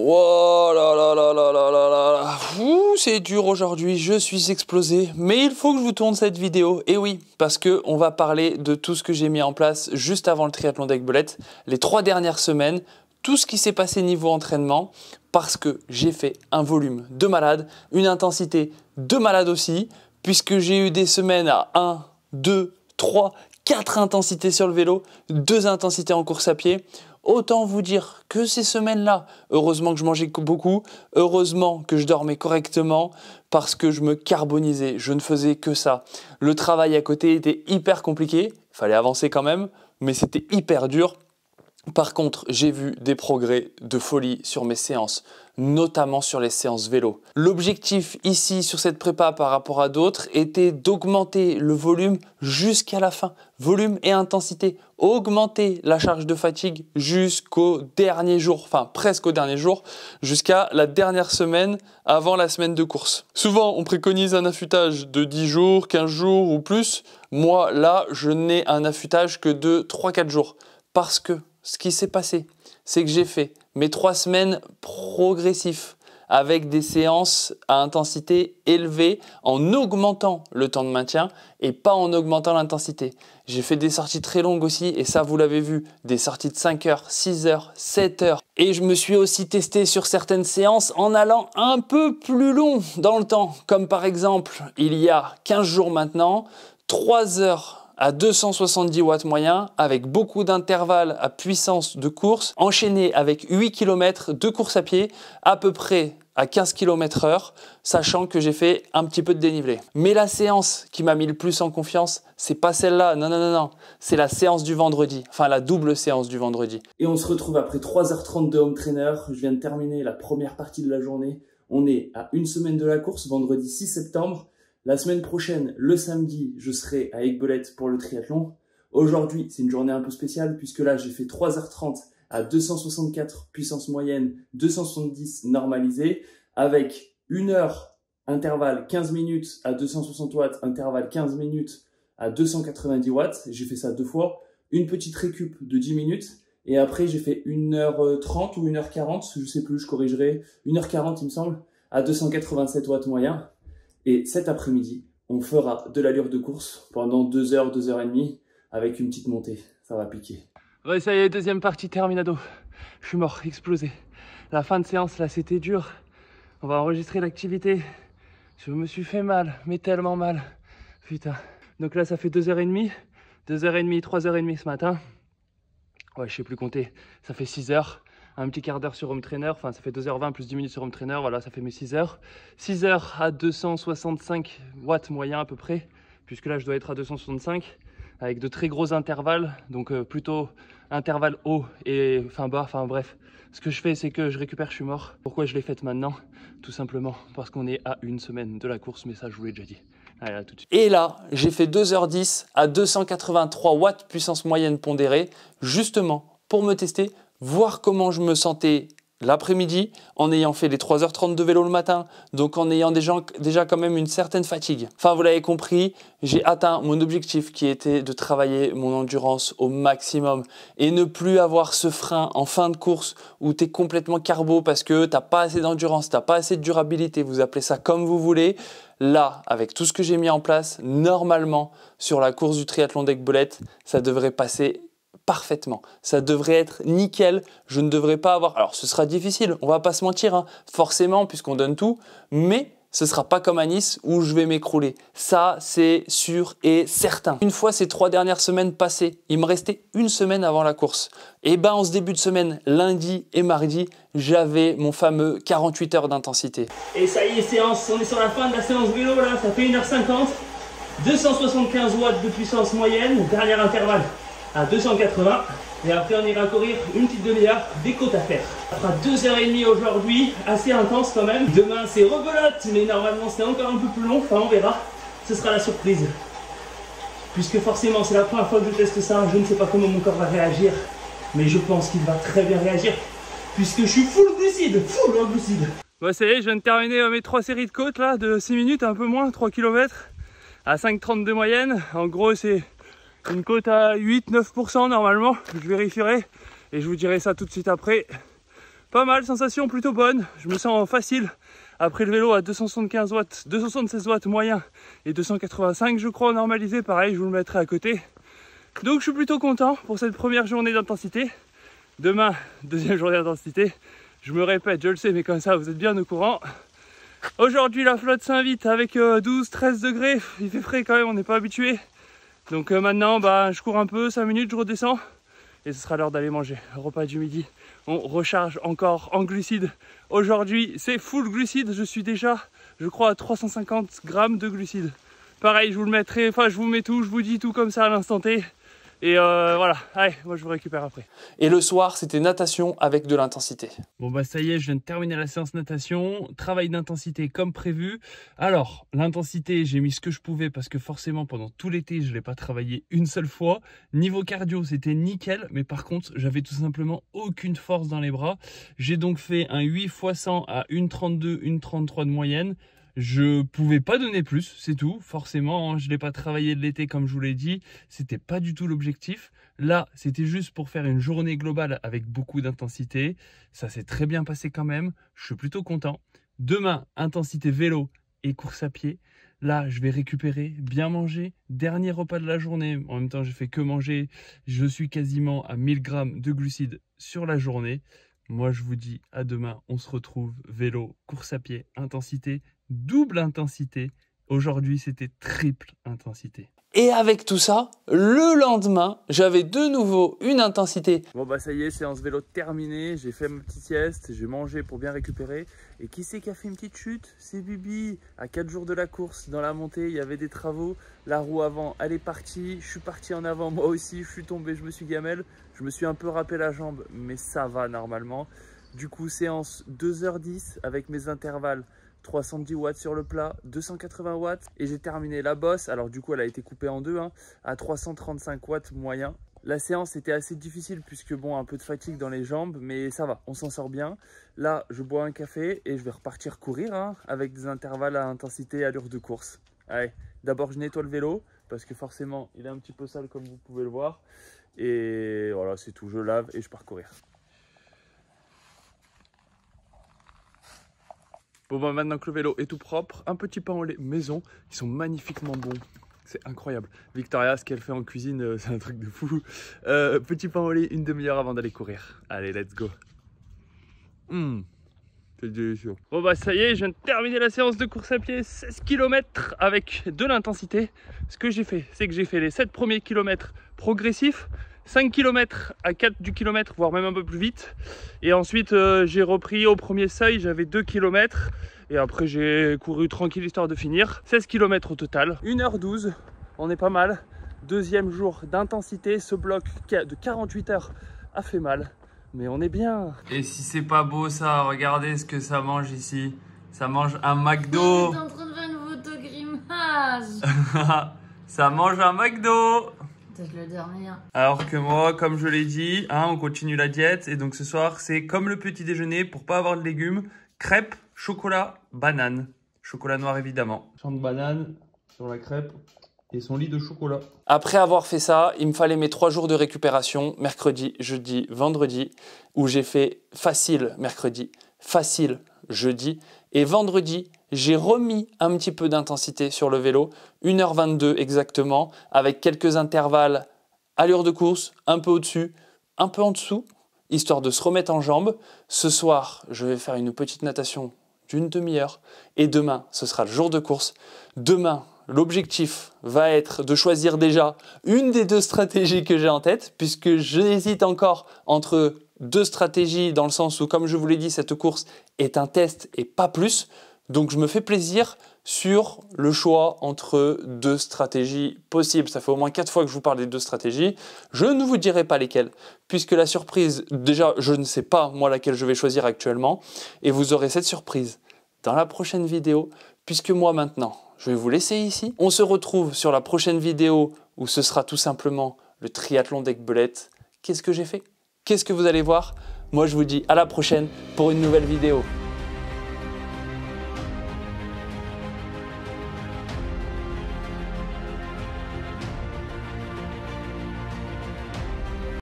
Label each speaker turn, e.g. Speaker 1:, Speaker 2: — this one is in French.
Speaker 1: Oh là là là là là là là. C'est dur aujourd'hui, je suis explosé. Mais il faut que je vous tourne cette vidéo. Et oui, parce que on va parler de tout ce que j'ai mis en place juste avant le triathlon d'Aiguebelette, les 3 dernières semaines, tout ce qui s'est passé niveau entraînement, parce que j'ai fait un volume de malade, une intensité de malade aussi, puisque j'ai eu des semaines à 1, 2, 3, 4 intensités sur le vélo, 2 intensités en course à pied. Autant vous dire que ces semaines-là, heureusement que je mangeais beaucoup, heureusement que je dormais correctement, parce que je me carbonisais, je ne faisais que ça. Le travail à côté était hyper compliqué, il fallait avancer quand même, mais c'était hyper dur. Par contre, j'ai vu des progrès de folie sur mes séances, notamment sur les séances vélo. L'objectif ici sur cette prépa par rapport à d'autres était d'augmenter le volume jusqu'à la fin. Volume et intensité. Augmenter la charge de fatigue jusqu'au dernier jour, enfin presque au dernier jour, jusqu'à la dernière semaine avant la semaine de course. Souvent, on préconise un affûtage de 10 jours, 15 jours ou plus. Moi, là, je n'ai un affûtage que de 3-4 jours. Parce que ce qui s'est passé, c'est que j'ai fait mes 3 semaines progressifs avec des séances à intensité élevée en augmentant le temps de maintien et pas en augmentant l'intensité. J'ai fait des sorties très longues aussi et ça vous l'avez vu, des sorties de 5 heures, 6 heures, 7 heures. Et je me suis aussi testé sur certaines séances en allant un peu plus long dans le temps. Comme par exemple, il y a 15 jours maintenant, 3 heures à 270 watts moyen, avec beaucoup d'intervalles à puissance de course, enchaîné avec 8 km de course à pied, à peu près à 15 km/h, sachant que j'ai fait un petit peu de dénivelé. Mais la séance qui m'a mis le plus en confiance, c'est pas celle-là, non, c'est la séance du vendredi, enfin la double séance du vendredi. Et on se retrouve après 3h30 de home trainer, je viens de terminer la première partie de la journée, on est à une semaine de la course, vendredi 6 septembre, la semaine prochaine, le samedi, je serai à Aiguebelette pour le triathlon. Aujourd'hui, c'est une journée un peu spéciale puisque là, j'ai fait 3h30 à 264 puissance moyenne, 270 normalisé, avec 1 heure intervalle 15 minutes à 260 watts, intervalle 15 minutes à 290 watts. J'ai fait ça 2 fois. Une petite récup de 10 minutes. Et après, j'ai fait 1h30 ou 1h40, je sais plus, je corrigerai. 1h40, il me semble, à 287 watts moyen. Et cet après-midi, on fera de l'allure de course pendant 2 heures, 2 heures et demie avec une petite montée. Ça va piquer. Ouais, ça y est, deuxième partie terminado. Je suis mort, explosé. La fin de séance, là, c'était dur. On va enregistrer l'activité. Je me suis fait mal, mais tellement mal. Putain. Donc là, ça fait 2h30. 2h30, 3h30 ce matin. Ouais, je sais plus compter. Ça fait 6 heures. Un petit quart d'heure sur home trainer, enfin ça fait 2h20 plus 10 minutes sur home trainer, voilà, ça fait mes 6 heures. 6 heures à 265 watts moyen à peu près, puisque là je dois être à 265, avec de très gros intervalles, donc plutôt intervalle haut et fin bas, enfin bref. Ce que je fais, c'est que je récupère, je suis mort. Pourquoi je l'ai faite maintenant? Tout simplement parce qu'on est à une semaine de la course, mais ça je vous l'ai déjà dit. Allez, là, tout de suite. Et là, j'ai fait 2h10 à 283 watts puissance moyenne pondérée, justement pour me tester, voir comment je me sentais l'après-midi en ayant fait les 3h30 de vélo le matin, donc en ayant déjà quand même une certaine fatigue. Enfin, vous l'avez compris, j'ai atteint mon objectif qui était de travailler mon endurance au maximum et ne plus avoir ce frein en fin de course où tu es complètement carbo parce que tu n'as pas assez d'endurance, tu n'as pas assez de durabilité, vous appelez ça comme vous voulez. Là, avec tout ce que j'ai mis en place, normalement, sur la course du triathlon d'Aiguebelette, ça devrait passer parfaitement. Ça devrait être nickel. Je ne devrais pas avoir... Alors, ce sera difficile, on va pas se mentir, hein, forcément, puisqu'on donne tout, mais ce sera pas comme à Nice où je vais m'écrouler. Ça, c'est sûr et certain. Une fois ces 3 dernières semaines passées, il me restait une semaine avant la course. Et ben, en ce début de semaine, lundi et mardi, j'avais mon fameux 48 heures d'intensité. Et ça y est, séance. On est sur la fin de la séance vélo, là. Ça fait 1h50. 275 watts de puissance moyenne. Dernier intervalle à 280 et après on ira courir une petite demi-heure, des côtes à faire. Ça fera 2h30 aujourd'hui, assez intense quand même. Demain c'est rebelote, mais normalement c'est encore un peu plus long, enfin on verra, ce sera la surprise. Puisque forcément c'est la première fois que je teste ça, je ne sais pas comment mon corps va réagir, mais je pense qu'il va très bien réagir, puisque je suis full glucide. Ouais, ça y est, je viens de terminer mes 3 séries de côtes là, de 6 minutes, un peu moins, 3 km, à 5,30 de moyenne. En gros c'est une côte à 8-9% normalement, je vérifierai et je vous dirai ça tout de suite après. Pas mal, sensation plutôt bonne. Je me sens facile après le vélo à 275 watts, 276 watts moyen et 285 je crois normalisé. Pareil, je vous le mettrai à côté. Donc je suis plutôt content pour cette première journée d'intensité. Demain, deuxième journée d'intensité. Je me répète, je le sais, mais comme ça vous êtes bien au courant. Aujourd'hui la flotte s'invite avec 12-13 degrés. Il fait frais quand même, on n'est pas habitué. Donc maintenant, je cours un peu, 5 minutes, je redescends. Et ce sera l'heure d'aller manger. Repas du midi. On recharge encore en glucides. Aujourd'hui, c'est full glucides. Je suis déjà, je crois, à 350 grammes de glucides. Pareil, je vous le mettrai, je vous mets tout, je vous dis tout comme ça à l'instant T. Et voilà, allez, moi je vous récupère après. Et le soir, c'était natation avec de l'intensité. Bon ça y est, je viens de terminer la séance natation. Travail d'intensité comme prévu. Alors, l'intensité, j'ai mis ce que je pouvais parce que forcément, pendant tout l'été, je ne l'ai pas travaillé une seule fois. Niveau cardio, c'était nickel, mais par contre, j'avais tout simplement aucune force dans les bras. J'ai donc fait un 8 x 100 à 1,32, 1,33 de moyenne. Je pouvais pas donner plus, c'est tout. Forcément, je l'ai pas travaillé de l'été comme je vous l'ai dit. C'était pas du tout l'objectif. Là, c'était juste pour faire une journée globale avec beaucoup d'intensité. Ça s'est très bien passé quand même. Je suis plutôt content. Demain, intensité vélo et course à pied. Là, je vais récupérer, bien manger. Dernier repas de la journée. En même temps, j'ai fait que manger. Je suis quasiment à 1000 grammes de glucides sur la journée. Moi, je vous dis à demain. On se retrouve vélo, course à pied, intensité. Double intensité. Aujourd'hui, c'était triple intensité. Et avec tout ça, le lendemain, j'avais de nouveau une intensité. Bon ça y est, séance vélo terminée. J'ai fait ma petite sieste, j'ai mangé pour bien récupérer. Et qui c'est qui a fait une petite chute? C'est Bibi. À 4 jours de la course, dans la montée, il y avait des travaux. La roue avant, elle est partie. Je suis parti en avant, moi aussi. Je suis tombé, je me suis gamelle. Je me suis un peu râpé la jambe, mais ça va normalement. Du coup, séance 2h10 avec mes intervalles. 310 watts sur le plat, 280 watts et j'ai terminé la bosse. Alors du coup elle a été coupée en deux à 335 watts moyen. La séance était assez difficile puisque un peu de fatigue dans les jambes, mais ça va, on s'en sort bien. Là je bois un café et je vais repartir courir avec des intervalles à intensité allure de course. Allez, d'abord je nettoie le vélo parce que forcément il est un petit peu sale comme vous pouvez le voir. Et voilà, c'est tout, je lave et je pars courir. Bon maintenant que le vélo est tout propre, un petit pain au lait maison, ils sont magnifiquement bons, c'est incroyable. Victoria, ce qu'elle fait en cuisine, c'est un truc de fou. Petit pain au lait, une demi-heure avant d'aller courir. Allez, let's go. C'est délicieux. Bon ça y est, je viens de terminer la séance de course à pied, 16 km avec de l'intensité. Ce que j'ai fait, c'est que j'ai fait les 7 premiers kilomètres progressifs, 5 km à 4 du kilomètre, voire même un peu plus vite. Et ensuite, j'ai repris au premier seuil, j'avais 2 km. Et après, j'ai couru tranquille histoire de finir. 16 km au total. 1h12, on est pas mal. Deuxième jour d'intensité. Ce bloc de 48 heures a fait mal. Mais on est bien. Et si c'est pas beau ça, regardez ce que ça mange ici. Ça mange un McDo.
Speaker 2: T'es en train de faire une photo grimace.
Speaker 1: Ça mange un McDo.
Speaker 2: Je le dis rien.
Speaker 1: Alors que moi, comme je l'ai dit, on continue la diète. Et donc ce soir, c'est comme le petit déjeuner, pour pas avoir de légumes, crêpes, chocolat, banane. Chocolat noir évidemment. Champ de banane sur la crêpe et son lit de chocolat. Après avoir fait ça, il me fallait mes 3 jours de récupération, mercredi, jeudi, vendredi, où j'ai fait facile mercredi, facile jeudi. Et vendredi, j'ai remis un petit peu d'intensité sur le vélo, 1h22 exactement, avec quelques intervalles, allure de course, un peu au-dessus, un peu en dessous, histoire de se remettre en jambes. Ce soir, je vais faire une petite natation d'une demi-heure et demain, ce sera le jour de course. Demain, l'objectif va être de choisir déjà une des 2 stratégies que j'ai en tête, puisque j'hésite encore entre 2 stratégies dans le sens où, comme je vous l'ai dit, cette course est un test et pas plus. Donc je me fais plaisir sur le choix entre 2 stratégies possibles. Ça fait au moins 4 fois que je vous parle des 2 stratégies. Je ne vous dirai pas lesquelles, puisque la surprise, déjà je ne sais pas moi laquelle je vais choisir actuellement. Et vous aurez cette surprise dans la prochaine vidéo, puisque moi maintenant, je vais vous laisser ici. On se retrouve sur la prochaine vidéo où ce sera tout simplement le triathlon d'Aiguebelette. Qu'est-ce que j'ai fait? Qu'est-ce que vous allez voir? Moi je vous dis à la prochaine pour une nouvelle vidéo.